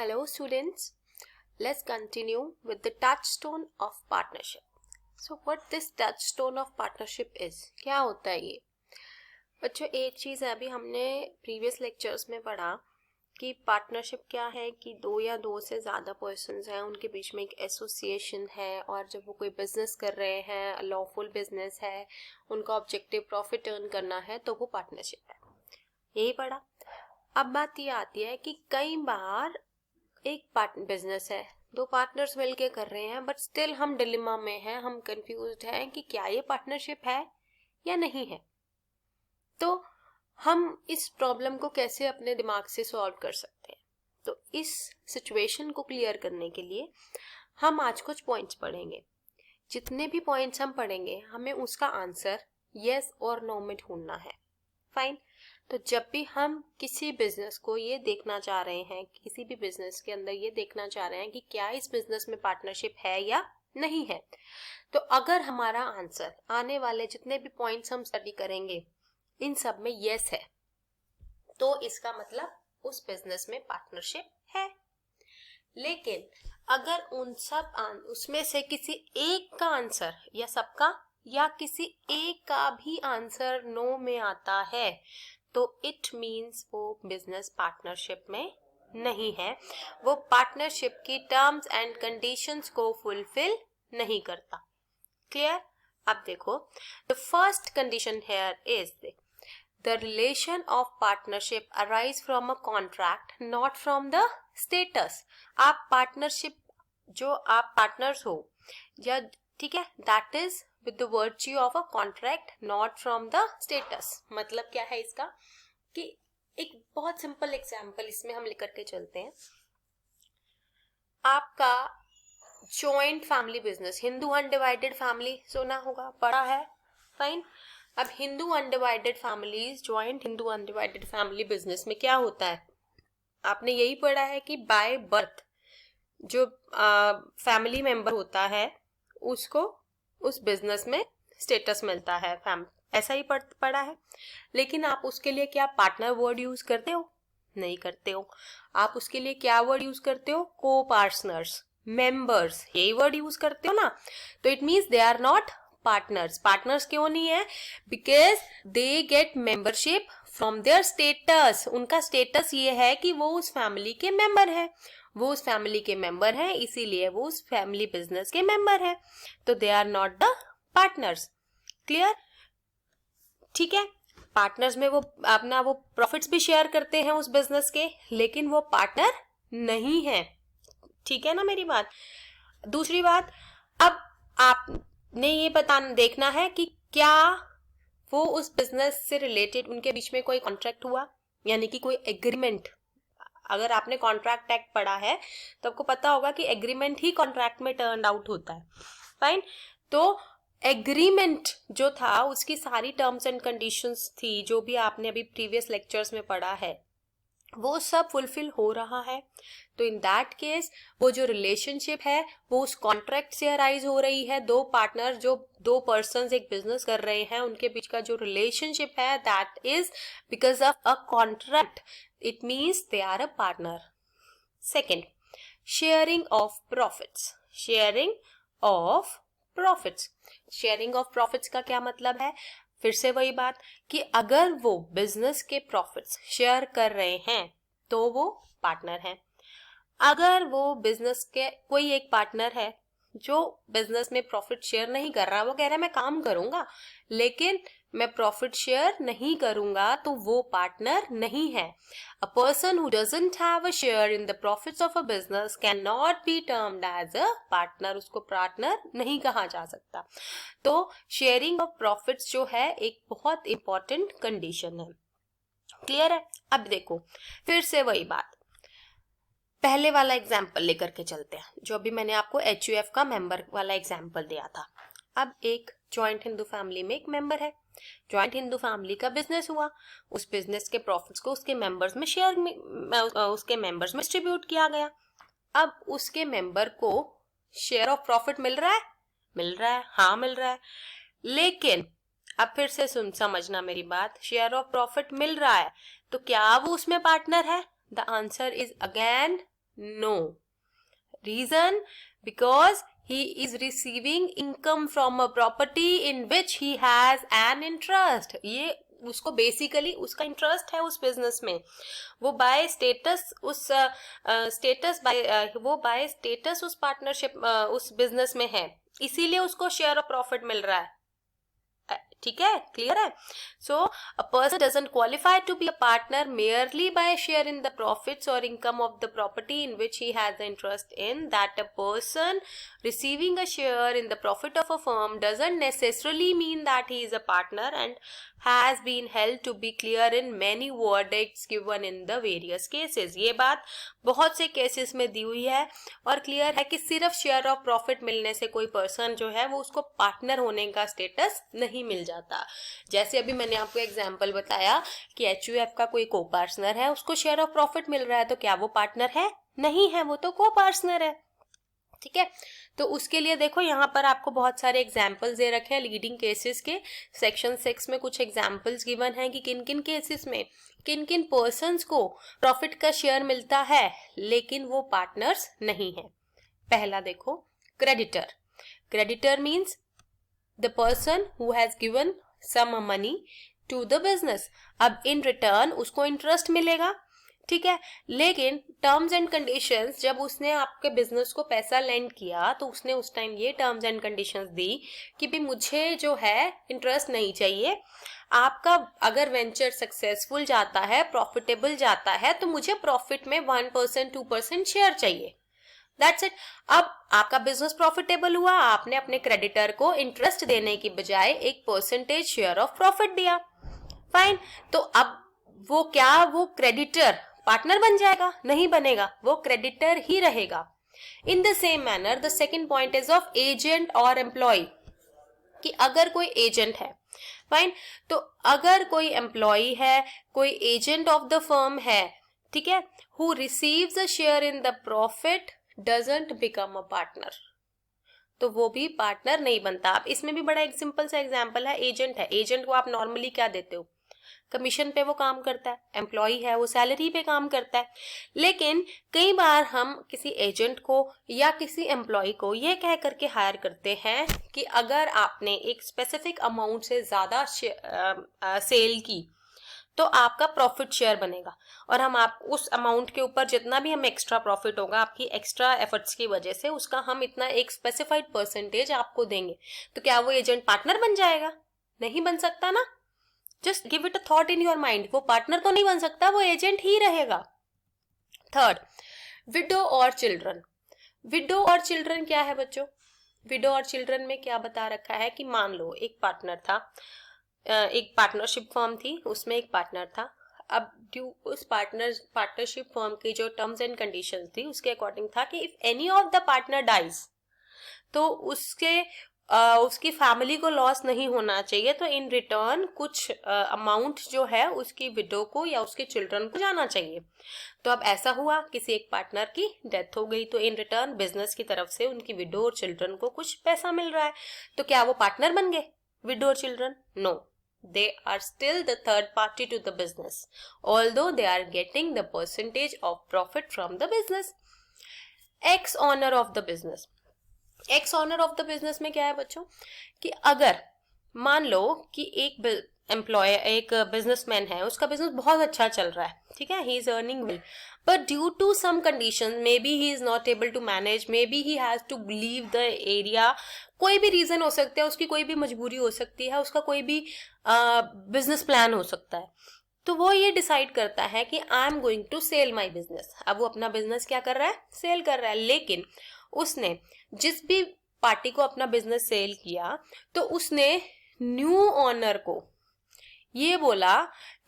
Hello students, let's continue with the touchstone of partnership. So what this touchstone of partnership is? क्या होता है ये? बच्चों एक चीज़ है, अभी हमने प्रीवियस लेक्चर्स में पढ़ा कि पार्टनरशिप क्या है कि दो या दो से ज़्यादा पर्सन्स हैं, उनके बीच में एक एसोसिएशन है और जब वो कोई बिजनेस कर रहे हैं, लॉफुल बिजनेस है, उनका ऑब्जेक्टिव प्रॉफिट अर्न करना है, तो वो पार्टनरशिप है। यही पढ़ा। अब बात ये आती है कि कई बार एक बिजनेस है, दो पार्टनर्स मिलके कर रहे हैं, बट स्टिल हम डिलेमा में हैं, हम कंफ्यूज्ड हैं कि क्या ये पार्टनरशिप है या नहीं है। तो हम इस प्रॉब्लम को कैसे अपने दिमाग से सॉल्व कर सकते हैं? तो इस सिचुएशन को क्लियर करने के लिए हम आज कुछ पॉइंट्स पढ़ेंगे। जितने भी पॉइंट्स हम पढ़ेंगे हमें उसका आंसर यस और नो में ढूंढना है। फाइन। तो जब भी हम किसी बिजनेस को ये देखना चाह रहे हैं, किसी भी बिजनेस के अंदर ये देखना चाह रहे हैं कि क्या इस बिजनेस में पार्टनरशिप है या नहीं है, तो अगर हमारा आंसर आने वाले जितने भी पॉइंट्स हम स्टडी करेंगे इन सब में यस है, तो इसका मतलब उस बिजनेस में पार्टनरशिप है। लेकिन अगर उसमें से किसी एक का आंसर या सबका या किसी एक का भी आंसर नो में आता है, तो इट मीन्स वो बिजनेस पार्टनरशिप में नहीं है, वो पार्टनरशिप की टर्म्स एंड कंडीशंस को फुलफिल नहीं करता। क्लियर? अब देखो, the first condition here is the relation of partnership arise from a contract, not from the status. आप पार्टनरशिप, जो आप पार्टनर्स हो या, ठीक है, that is with the virtue of a contract, not from the status। मतलब क्या है इसका कि एक बहुत सिंपल एग्जांपल इसमें हम लेकर के चलते हैं। आपका joint family business, Hindu undivided family सुना होगा, पढ़ा है। फाइन। अब Hindu undivided families, joint Hindu undivided family business में क्या होता है? आपने यही पढ़ा है कि बाय बर्थ जो फैमिली मेंबर होता है उसको उस बिजनेस में स्टेटस मिलता है, ऐसा ही पढ़ा है। लेकिन आप उसके लिए क्या पार्टनर वर्ड यूज करते हो? नहीं करते हो। आप उसके लिए क्या वर्ड यूज करते हो? को पार्टनर्स, मेंबर्स, यही वर्ड यूज करते हो ना। तो it means they are not partners. Partners क्यों नहीं है? Because they get membership from their status. उनका स्टेटस ये है कि वो उस फैमिली के मेंबर है, वो उस फैमिली के मेंबर हैं, इसीलिए वो उस फैमिली बिजनेस के मेंबर हैं। तो they are not the partners. Clear? ठीक है। पार्टनर्स में वो अपना वो प्रॉफिट्स भी शेयर करते हैं उस बिजनेस के, लेकिन वो पार्टनर नहीं है। ठीक है ना मेरी बात? दूसरी बात, अब आपने ये देखना है कि क्या वो उस बिजनेस से रिलेटेड उनके बीच में कोई कॉन्ट्रैक्ट हुआ, यानी कि कोई एग्रीमेंट। अगर आपने कॉन्ट्रैक्ट एक्ट पढ़ा है तो आपको पता होगा कि एग्रीमेंट ही कॉन्ट्रैक्ट में टर्न आउट होता है। फाइन। तो एग्रीमेंट जो था उसकी सारी टर्म्स एंड कंडीशंस थी, जो भी आपने अभी प्रीवियस लेक्चर्स में पढ़ा है, वो सब फुलफिल हो रहा है। तो इन दैट केस वो जो रिलेशनशिप है वो उस कॉन्ट्रैक्ट से अराइज हो रही है। दो पार्टनर, जो दो पर्सन्स एक बिजनेस कर रहे हैं, उनके बीच का जो रिलेशनशिप है that is because of a contract. It means they are a partner. Second, sharing of profits. Sharing of profits. Sharing of profits का क्या मतलब है? फिर से वही बात कि अगर वो बिजनेस के प्रॉफिट्स शेयर कर रहे हैं तो वो पार्टनर है। अगर वो बिजनेस के कोई एक पार्टनर है जो बिजनेस में प्रॉफिट शेयर नहीं कर रहा, वो कह रहा है मैं काम करूंगा लेकिन मैं प्रॉफिट शेयर नहीं करूंगा, तो वो पार्टनर नहीं है। A person who doesn't have a share in the profits of a business can not be termed as a partner. उसको पार्टनर नहीं कहा जा सकता। तो शेयरिंग ऑफ प्रॉफिट्स जो है एक बहुत इंपॉर्टेंट कंडीशन है। क्लियर है? अब देखो फिर से वही बात, पहले वाला एग्जाम्पल लेकर के चलते हैं, जो अभी मैंने आपको HUF का मेंबर वाला एग्जाम्पल दिया था। अब एक जॉइंट हिंदू फैमिली में एक मेंबर है, जॉइंट हिंदू फैमिली का बिजनेस हुआ, उस बिजनेस के प्रॉफिट्स को उसके मेंबर्स में उसके मेंबर्स में डिस्ट्रीब्यूट किया गया। अब उसके मेंबर को शेयर ऑफ प्रॉफिट मिल रहा है? मिल रहा है, हाँ मिल रहा है। लेकिन अब फिर से समझना मेरी बात, शेयर ऑफ प्रॉफिट मिल रहा है तो क्या वो उसमें पार्टनर है? The answer is again no. Reason, because he is receiving income from a property in which he has an interest. ये उसको बेसिकली उसका इंटरेस्ट है उस बिजनेस में. वो बाय स्टेटस उस स्टेटस उस पार्टनरशिप उस बिजनेस में है, इसीलिए उसको शेयर ऑफ प्रॉफिट मिल रहा है. ठीक है, क्लियर है. So a person doesn't qualify to be a partner merely by share in the profits or income of the property in which he has the interest in. That a person receiving a share in the profit of a firm doesn't necessarily mean that he is a partner, and has been held to be clear in many verdicts given in the various cases. ये बात बहुत से cases में दी हुई है और clear है कि सिर्फ शेयर ऑफ प्रॉफिट मिलने से कोई पर्सन जो है वो उसको पार्टनर होने का स्टेटस नहीं मिल जाता. जैसे अभी मैंने आपको एग्जांपल बताया कि HUF का कोई को पार्टनर है, उसको शेयर ऑफ प्रॉफिट मिल रहा है, तो क्या वो पार्टनर है? नहीं है, वो तो को पार्टनर है. ठीक है, तो उसके लिए देखो यहाँ पर आपको बहुत सारे एग्जाम्पल्स दे रखे हैं लीडिंग केसेस के. सेक्शन 6 में कुछ एग्जाम्पल्स गिवन हैं कि किन किन केसेस में किन किन पर्सन्स को प्रॉफिट का शेयर मिलता है लेकिन वो पार्टनर्स नहीं है. पहला देखो, creditor. Creditor means the person who has given some money to the business. अब इन रिटर्न उसको इंटरेस्ट मिलेगा, ठीक है, लेकिन टर्म्स एंड कंडीशंस, जब उसने आपके बिजनेस को पैसा लेंड किया तो उसने उस टाइम ये टर्म्स एंड कंडीशंस दी कि भी मुझे जो है इंटरेस्ट नहीं चाहिए, आपका अगर वेंचर सक्सेसफुल जाता है, प्रॉफिटेबल जाता है, तो मुझे प्रॉफिट में 1% 2% शेयर चाहिए. That's it. अब आपका बिजनेस प्रॉफिटेबल हुआ, आपने अपने क्रेडिटर को इंटरेस्ट देने की बजाय एक परसेंटेज शेयर ऑफ प्रॉफिट दिया. फाइन. तो अब वो क्रेडिटर पार्टनर बन जाएगा? नहीं बनेगा, वो क्रेडिटर ही रहेगा. इन the same manner the second point is of agent और एम्प्लॉय. कि अगर कोई एजेंट है, फाइन, तो अगर कोई एम्प्लॉय है, कोई एजेंट ऑफ द फर्म है, ठीक है, who receives a share in the profit doesn't become a partner, तो वो भी पार्टनर नहीं बनता. आप इसमें भी बड़ा एक सिंपल सा एग्जांपल है. एजेंट है, एजेंट को आप नॉर्मली क्या देते हो? कमीशन पे वो काम करता है. एम्प्लॉय है, वो सैलरी पे काम करता है. लेकिन कई बार हम किसी एजेंट को या किसी एम्प्लॉय को ये कह करके हायर करते हैं कि अगर आपने एक स्पेसिफिक अमाउंट से ज्यादा सेल की तो आपका प्रॉफिट शेयर बनेगा, और हम आप उस अमाउंट के ऊपर जितना भी हम एक्स्ट्रा प्रॉफिट होगा आपकी एक्स्ट्रा एफर्ट्स की वजह से, उसका हम इतना एक स्पेसिफाइड परसेंटेज आपको देंगे. तो क्या वो एजेंट पार्टनर बन जाएगा? नहीं बन सकता ना. Just give it a thought in your mind. वो पार्टनर तो नहीं बन सकता, वो एजेंट ही रहेगा. थर्ड, विडो और चिल्ड्रन. विडो और चिल्ड्रन क्या है बच्चों? विडो और चिल्ड्रन में क्या बता रखा है कि मान लो एक पार्टनर था, एक पार्टनरशिप फर्म थी, उसमें एक पार्टनर था. अब ड्यू उस पार्टनरशिप फर्म की जो टर्म्स एंड कंडीशंस थी उसके अकॉर्डिंग था कि if any of the partner dies तो उसकी फैमिली को लॉस नहीं होना चाहिए, तो इन रिटर्न कुछ अमाउंट जो है उसकी विडो को या उसके चिल्ड्रन को जाना चाहिए. तो अब ऐसा हुआ, किसी एक पार्टनर की डेथ हो गई, तो इन रिटर्न बिजनेस की तरफ से उनकी विडो और चिल्ड्रन को कुछ पैसा मिल रहा है. तो क्या वो पार्टनर बन गए विडो और children? No, they are still the third party to the business, although they are getting the percentage of profit from the business. Ex owner of the business. Ex owner of the business में क्या है बच्चों कि अगर मान लो कि एक businessman है, उसका बिजनेस बहुत अच्छा चल रहा है, ठीक है, he is earning well, but due to some condition may be he is not able to manage, may be he has to leave the area. कोई भी रीजन हो सकता है, उसकी कोई भी मजबूरी हो सकती है, उसका कोई भी बिजनेस प्लान हो सकता है, तो वो ये डिसाइड करता है कि I am going to sell my business. अब वो अपना बिजनेस क्या कर रहा है? सेल कर रहा है. लेकिन उसने जिस भी पार्टी को अपना बिजनेस सेल किया तो उसने न्यू ओनर को ये बोला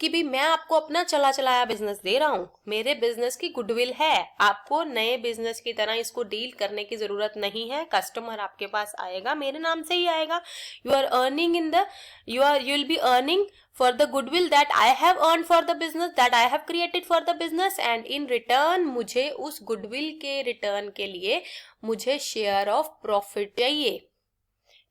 कि भी मैं आपको अपना चला चलाया बिजनेस दे रहा हूं, मेरे बिजनेस की गुडविल है, आपको नए बिजनेस की तरह इसको डील करने की जरूरत नहीं है, कस्टमर आपके पास आएगा मेरे नाम से ही आएगा. You are earning you will be earning for the goodwill that I have earned for the business, that I have created for the business, and in return मुझे उस goodwill के रिटर्न के लिए मुझे शेयर ऑफ प्रॉफिट चाहिए.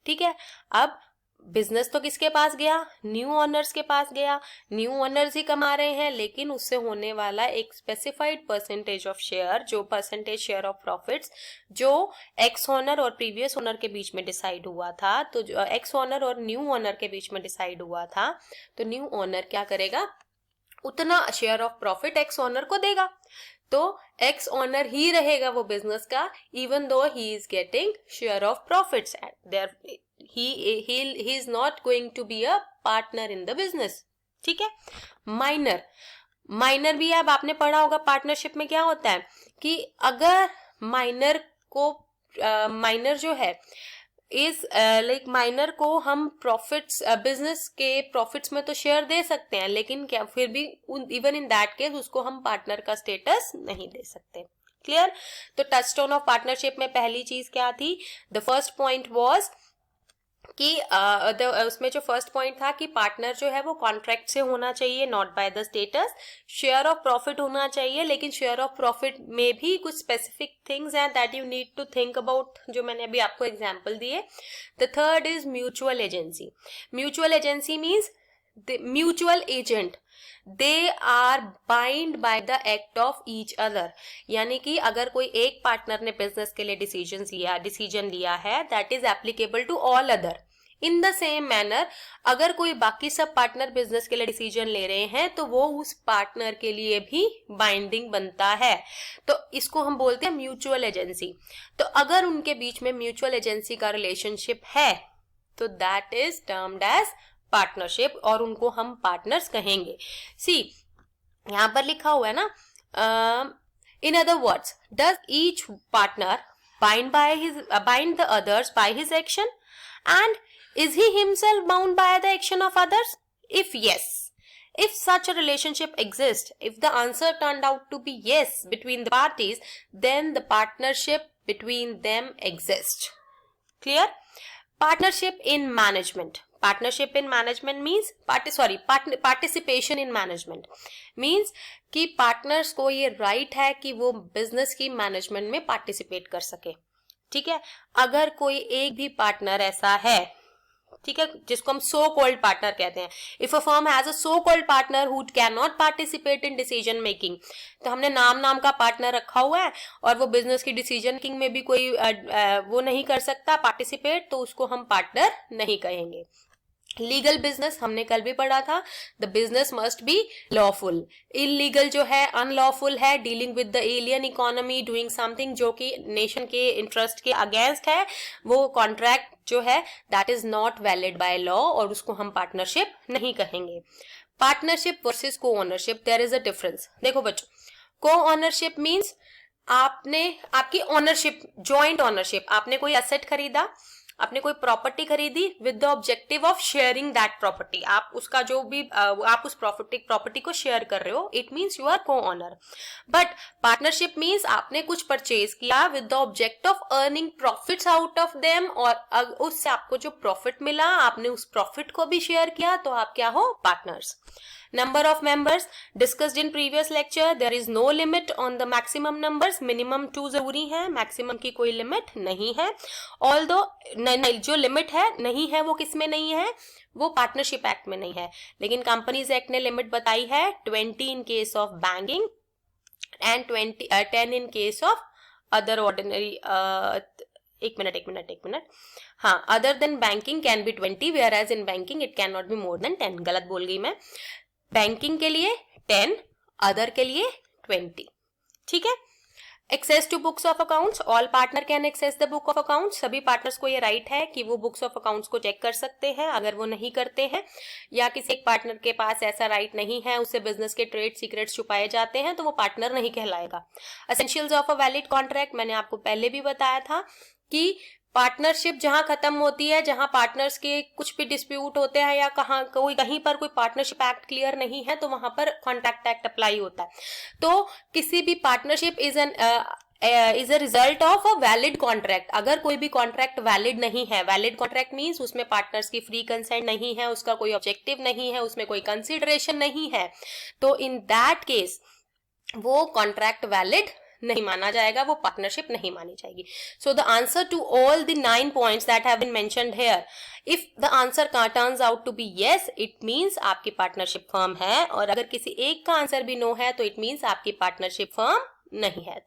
ठीक है, अब बिजनेस तो किसके पास गया, न्यू ओनर्स के पास गया, न्यू ओनर्स ही कमा रहे हैं, लेकिन उससे होने वाला एक स्पेसिफाइड परसेंटेज ऑफ शेयर, जो परसेंटेज शेयर ऑफ प्रॉफिट्स जो एक्स ओनर और प्रीवियस ओनर के बीच में डिसाइड हुआ था, तो जो एक्स ओनर और न्यू ओनर के बीच में डिसाइड हुआ था, तो न्यू ओनर क्या करेगा, उतना share of profit x owner को देगा। तो एक्स ओनर ही रहेगा वो बिजनेस का, even though he is getting share of profits, there he is not going to be a partner in the business। ठीक है। माइनर भी अब आपने पढ़ा होगा पार्टनरशिप में क्या होता है कि अगर माइनर जो है इस लाइक माइनर को हम प्रॉफिट्स बिजनेस के प्रॉफिट्स में तो शेयर दे सकते हैं, लेकिन क्या फिर भी इवन इन दैट केस उसको हम पार्टनर का स्टेटस नहीं दे सकते। क्लियर। तो टचस्टोन ऑफ पार्टनरशिप में पहली चीज क्या थी, द फर्स्ट पॉइंट वाज कि उसमें जो फर्स्ट पॉइंट था कि पार्टनर जो है वो कॉन्ट्रैक्ट से होना चाहिए, not by the status. Share of profit होना चाहिए, लेकिन शेयर ऑफ प्रॉफिट में भी कुछ स्पेसिफिक थिंग्स हैं that you need to think about, जो मैंने अभी आपको एग्जांपल दिए। The third is mutual agency. Mutual agency means the mutual agent, they are bind by the act of each other। यानी कि अगर कोई एक पार्टनर ने बिजनेस के लिए डिसीजन लिया है, that is applicable to all other. In the same manner अगर कोई बाकी सब पार्टनर बिजनेस के लिए डिसीजन ले रहे हैं तो वो उस पार्टनर के लिए भी बाइंडिंग बनता है, तो इसको हम बोलते हैं म्यूचुअल एजेंसी। तो अगर उनके बीच में म्यूचुअल एजेंसी का रिलेशनशिप है तो that is termed as partnership, और उनको हम पार्टनर्स कहेंगे। सी यहां पर लिखा हुआ है ना, in other words, does each partner bind the others by his action, and is he himself bound by the action of others? If yes, if such a relationship exists, if the answer turned out to be yes between the parties, then the partnership between them exists। Clear? Partnership in management means participation in management means कि partners को ये right है कि वो business की management में participate कर सके। ठीक है। अगर कोई एक भी पार्टनर ऐसा है, ठीक है, जिसको हम सो कॉल्ड पार्टनर कहते हैं, if a firm has a so called partner who can not participate in decision making, तो हमने नाम का पार्टनर रखा हुआ है और वो बिजनेस की डिसीजन मेकिंग में भी कोई वो नहीं कर सकता पार्टिसिपेट, तो उसको हम पार्टनर नहीं कहेंगे। लीगल बिजनेस हमने कल भी पढ़ा था, the business must be lawful. Illegal जो है, अनलॉफुल है, dealing with the alien economy, doing something जो कि नेशन के इंटरेस्ट के अगेंस्ट है, वो कॉन्ट्रैक्ट जो है that is not valid by law, और उसको हम पार्टनरशिप नहीं कहेंगे। Partnership versus co-ownership, there is a difference. देखो बच्चों, को ओनरशिप मीन्स आपकी ओनरशिप, जॉइंट ओनरशिप, आपने कोई एसेट खरीदा, आपने कोई प्रॉपर्टी खरीदी with the objective of sharing that property, आप उसका जो भी आप उस प्रॉपर्टी को शेयर कर रहे हो, इट मीन्स यू आर को ओनर। बट पार्टनरशिप मीन्स आपने कुछ परचेज किया with the object of earning profits out of them, और उससे आपको जो प्रॉफिट मिला आपने उस प्रॉफिट को भी शेयर किया, तो आप क्या हो, partners. Number of members discussed in previous lecture, there is no limit on the maximum numbers, minimum 2 जरूरी है, maximum की कोई लिमिट नहीं है। Although जो लिमिट है नहीं है वो किस में नहीं है, वो पार्टनरशिप एक्ट में नहीं है, लेकिन कंपनीज एक्ट ने लिमिट बताई है 20 in case of banking and 10 in case of other ordinary. एक मिनट, हाँ, other than banking can be 20, whereas in banking it can not be more than 10। गलत बोल गई मैं, बैंकिंग के लिए 10, अदर के लिए 20। ठीक है। Access to books of accounts, all partner can access the book of accounts, सभी पार्टनर्स को ये राइट है कि वो बुक्स ऑफ अकाउंट्स को चेक कर सकते हैं। अगर वो नहीं करते हैं या किसी एक पार्टनर के पास ऐसा राइट नहीं है, उससे बिजनेस के ट्रेड सीक्रेट्स छुपाए जाते हैं, तो वो पार्टनर नहीं कहलाएगा। Essentials of a valid contract, मैंने आपको पहले भी बताया था कि पार्टनरशिप जहां खत्म होती है, जहां पार्टनर्स के कुछ भी डिस्प्यूट होते हैं या कहीं पर कोई पार्टनरशिप एक्ट क्लियर नहीं है, तो वहां पर कॉन्ट्रैक्ट एक्ट अप्लाई होता है। तो किसी भी partnership is a result of a valid contract. अगर कोई भी कॉन्ट्रैक्ट वैलिड नहीं है, वैलिड कॉन्ट्रैक्ट मीन्स उसमें पार्टनर्स की फ्री कंसेंट नहीं है, उसका कोई ऑब्जेक्टिव नहीं है, उसमें कोई कंसिडरेशन नहीं है, तो इन दैट केस वो कॉन्ट्रैक्ट वैलिड नहीं माना जाएगा, वो पार्टनरशिप नहीं मानी जाएगी. So the answer to all the 9 points that have been mentioned here, if the answer turns out to be yes, it means आपकी पार्टनरशिप फर्म है, और अगर किसी एक का आंसर भी नो है तो इट मीन्स आपकी पार्टनरशिप फर्म नहीं है.